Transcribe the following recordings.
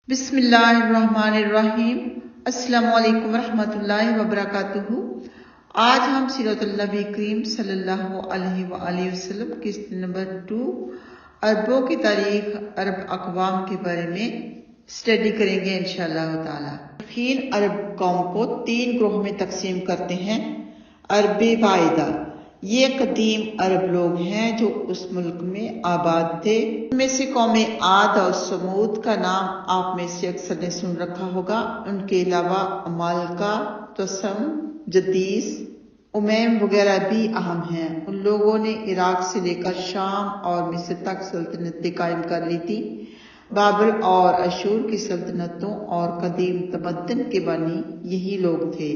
بسم اللہ الرحمن الرحیم۔ السلام علیکم ورحمۃ اللہ وبرکاتہ۔ آج ہم سیرت النبی کریم صلی اللہ علیہ وآلہ وسلم قسط نمبر 2 عربوں کی تاریخ عرب اقوام کے بارے میں اسٹڈی کریں گے انشاءاللہ تعالی۔ عرب قوم کو 3 گروہ میں تقسیم کرتے ہیں۔ عرب واحدہ، یہ قدیم عرب لوگ ہیں جو اس ملک میں آباد تھے۔ ان میں سے قوم عاد اور سمود کا نام آپ میں سے اکثر نے سن رکھا ہوگا۔ ان کے علاوہ عمالقہ، تسم، جدیس، امیم وغیرہ بھی اہم ہیں۔ ان لوگوں نے عراق سے لے کر شام اور مصر تک سلطنتیں قائم کر لی تھی۔ بابل اور اشور کی سلطنتوں اور قدیم تمدن کے بانی یہی لوگ تھے۔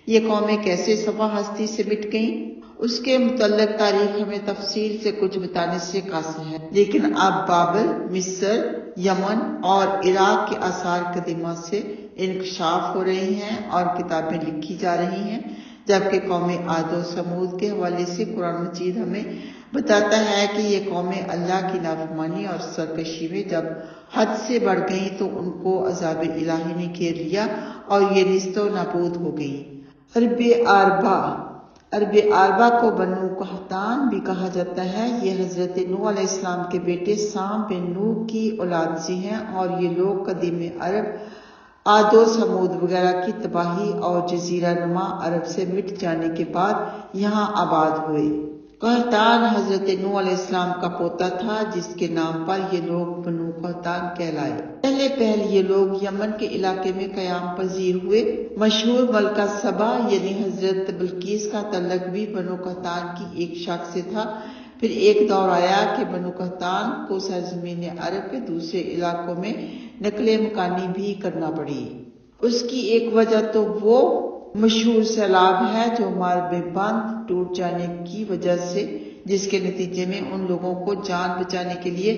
یہ قومیں کیسے صفحہ ہستی سے مٹ گئیں، اس کے متعلق تاریخ ہمیں تفصیل سے کچھ بتانے سے قاصر ہے، لیکن اب بابل، مصر، یمن اور عراق کے آثار قدیمہ سے انکشاف ہو رہے ہیں اور کتابیں لکھی جا رہی ہیں، جبکہ قوم عاد و سمود کے حوالے سے قرآن مجید ہمیں بتاتا ہے کہ یہ قومیں اللہ کی نافرمانی اور سرکشی میں جب حد سے بڑھ گئیں تو ان کو عذاب الہی نے گھیر لیا اور یہ نیست و نابود ہو گئیں۔ عرب عربہ کو بنو قحطان بھی کہا جاتا ہے۔ یہ حضرت نوح علیہ السلام کے بیٹے سام بن نوح کی اولاد سے ہیں اور یہ لوگ قدیم عرب، عاد و سمود وغیرہ کی تباہی اور جزیرہ نما عرب سے مٹ جانے کے بعد یہاں آباد ہوئے۔ قحطان حضرت نوح علیہ السلام کا پوتا تھا، جس کے نام پر یہ لوگ بنو قحطان کہلائے۔ پہلے یہ لوگ یمن کے علاقے میں قیام پذیر ہوئے۔ مشہور ملکہ سبا یعنی حضرت بلقیس کا تعلق بھی بنو قحطان کی ایک شاخ سے تھا۔ پھر ایک دور آیا کہ بنو قحطان کو سرزمین عرب کے دوسرے علاقوں میں نقل مکانی بھی کرنا پڑی۔ اس کی ایک وجہ تو وہ مشہور سیلاب ہے جو مارب بند ٹوٹ جانے کی وجہ سے، جس کے نتیجے میں ان لوگوں کو جان بچانے کے لیے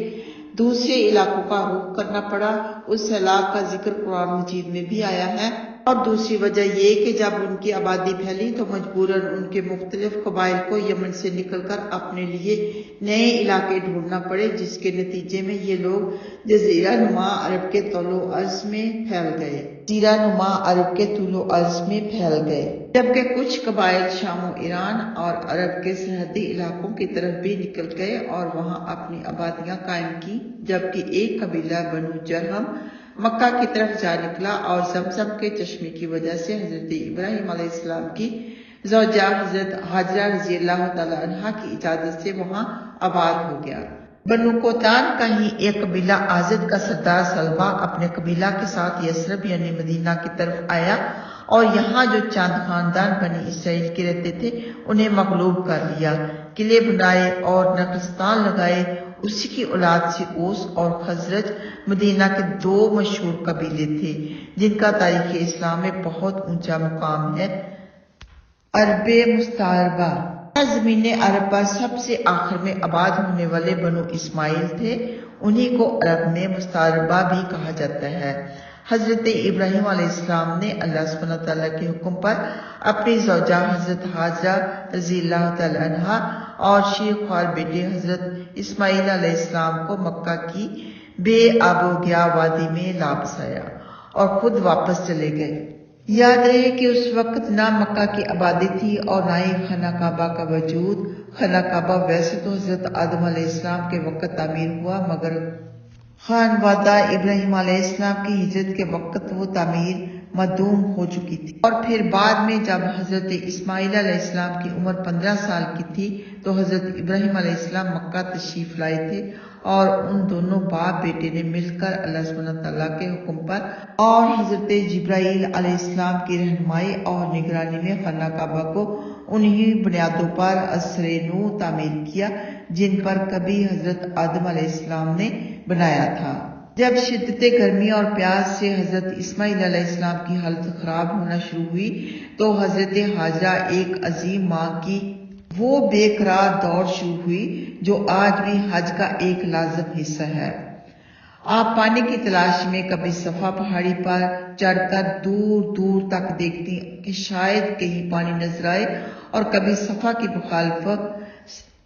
دوسرے علاقوں کا رخ کرنا پڑا۔ اس سیلاب کا ذکر قرآن مجید میں بھی آیا ہے۔ اور دوسری وجہ یہ کہ جب ان کی آبادی پھیلی تو مجبوراً ان کے مختلف قبائل کو یمن سے نکل کر اپنے لیے نئے علاقے ڈھونڈنا پڑے، جس کے نتیجے میں یہ لوگ جزیرہ نما عرب کے طول و عرض میں پھیل گئے۔ جبکہ کچھ قبائل شام و ایران اور عرب کے سرحدی علاقوں کی طرف بھی نکل گئے اور وہاں اپنی آبادیاں قائم کی، جبکہ ایک قبیلہ بنو جرہم مکہ کی طرف جا نکلا اور زمزم کے چشمے کی وجہ سے حضرت ابراہیم علیہ السلام کی زوجہ حضرت ہاجرہ رضی اللہ تعالی عنہا کی اجازت سے وہاں آباد ہو گیا۔ بنو قحطان کا ہی ایک قبیلہ آزد کا سردار سلبا اپنے قبیلہ کے ساتھ یثرب یعنی مدینہ کی طرف آیا اور یہاں جو چند خاندان بنی اسرائیل کے رہتے تھے انہیں مغلوب کر لیا، قلعے بنائے اور نقصان لگائے۔ اسی کی اولاد سے اوس اور خزرج مدینہ کے 2 مشہور قبیلے تھے جن کا تاریخ اسلام میں بہت اونچا مقام ہے۔ عرب مستعربہ، زمین عرب پر سب سے آخر میں آباد ہونے والے بنو اسماعیل تھے، انہی کو عرب میں مستعربہ بھی کہا جاتا ہے۔ حضرت ابراہیم علیہ السلام نے اللہ سبحانہ تعالیٰ کے حکم پر اپنی زوجہ حضرت ہاجرہ رضی اللہ تعالی عنہا اور شیخ خوار بیٹے حضرت اسماعیل علیہ السلام کو مکہ کی بے آب و گیا وادی میں لا بسایا اور خود واپس چلے گئے۔ یاد رہے کہ اس وقت نہ مکہ کی آبادی تھی اور نہ ہی خانہ کعبہ کا وجود۔ خانہ کعبہ ویسے تو حضرت آدم علیہ السلام کے وقت تعمیر ہوا، مگر خانوادہ ابراہیم علیہ السلام کی ہجرت کے وقت وہ تعمیر معدوم ہو چکی تھی، اور پھر بعد میں جب حضرت اسماعیل علیہ السلام کی عمر 15 سال کی تھی تو حضرت ابراہیم علیہ السلام مکہ تشریف لائے تھے اور ان دونوں باپ بیٹے نے مل کر اللہ سبحانہ تعالیٰ کے حکم پر اور حضرت جبرائیل علیہ السلام کی رہنمائی اور نگرانی میں خانہ کعبہ کو انہی بنیادوں پر عصر نو تعمیر کیا جن پر کبھی حضرت آدم علیہ السلام نے بنایا تھا۔ جب شدت گرمی اور پیاس سے حضرت اسماعیل علیہ السلام کی حالت خراب ہونا شروع ہوئی تو حضرت ہاجرہ ایک عظیم ماں کی وہ بے قرار دوڑ شروع ہوئی جو آج بھی حج کا ایک لازم حصہ ہے۔ آپ پانی کی تلاش میں کبھی صفا پہاڑی پر چڑھ کر دور دور تک دیکھتی کہ شاید کہیں پانی نظر آئے، اور کبھی صفا کی مخالف